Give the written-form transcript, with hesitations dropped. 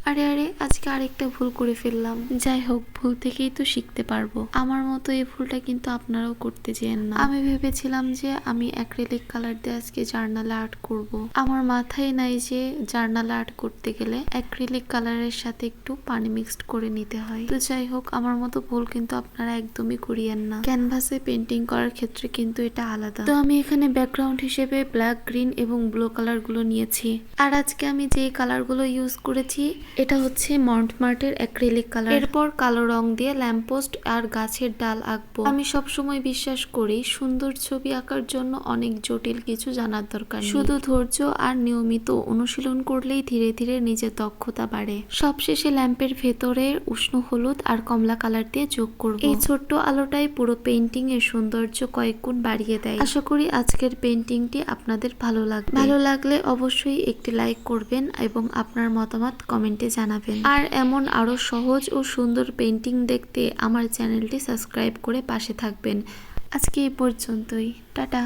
আরে আরে, আজকে আরেকটা ভুল করে ফেললাম। যাই হোক, ভুল থেকেই তো শিখতে পারবো। আমার মতো এই ভুলটা কিন্তু আপনারাও করতে যেন না। আমি ভেবেছিলাম যে আমি অ্যাক্রিলিক কালার দিয়ে আজকে জার্নালে আর্ট করব। আমার মাথায় নাই যে জার্নালে আর্ট করতে গেলে অ্যাক্রিলিক কালারের সাথে একটু পানি মিক্সড করে নিতে হয়। তো যাই হোক, আমার মতো ভুল কিন্তু আপনারা একদমই করিয়েন না। ক্যানভাসে পেন্টিং করার ক্ষেত্রে কিন্তু এটা আলাদা। তো আমি এখানে ব্যাকগ্রাউন্ড হিসেবে ব্ল্যাক, গ্রিন এবং ব্লু কালার গুলো নিয়েছি। আর আজকে আমি যে কালার গুলো ইউজ করেছি এটা হচ্ছে মন্টমার্টের অ্যাক্রিলিক কালার। এরপর কালো রং দিয়ে ল্যাম্পপোস্ট আর গাছের ডাল আঁকবো। আমি সবসময় বিশ্বাস করি সুন্দর ছবি আঁকার জন্য অনেক জটিল কিছু জানার দরকার নেই। শুধু ধৈর্য আর নিয়মিত অনুশীলন করলেই ধীরে ধীরে নিজের দক্ষতা বাড়ে। সবশেষে ল্যাম্পের ভেতরে উষ্ণ হলুদ আর কমলা কালার দিয়ে যোগ করব। এই ছোট্ট আলোটাই পুরো পেইন্টিং এর সৌন্দর্য কয়েক গুণ বাড়িয়ে দেয়। আশা করি আজকের পেইন্টিংটি আপনাদের ভালো লাগবে। ভালো লাগলে অবশ্যই একটি লাইক করবেন এবং আপনার মতামত কমেন্টে জানাবেন। আর এমন আরো সহজ ও সুন্দর পেইন্টিং দেখতে আমার চ্যানেলটি সাবস্ক্রাইব করে পাশে থাকবেন। আজকে এই পর্যন্তই। টাটা।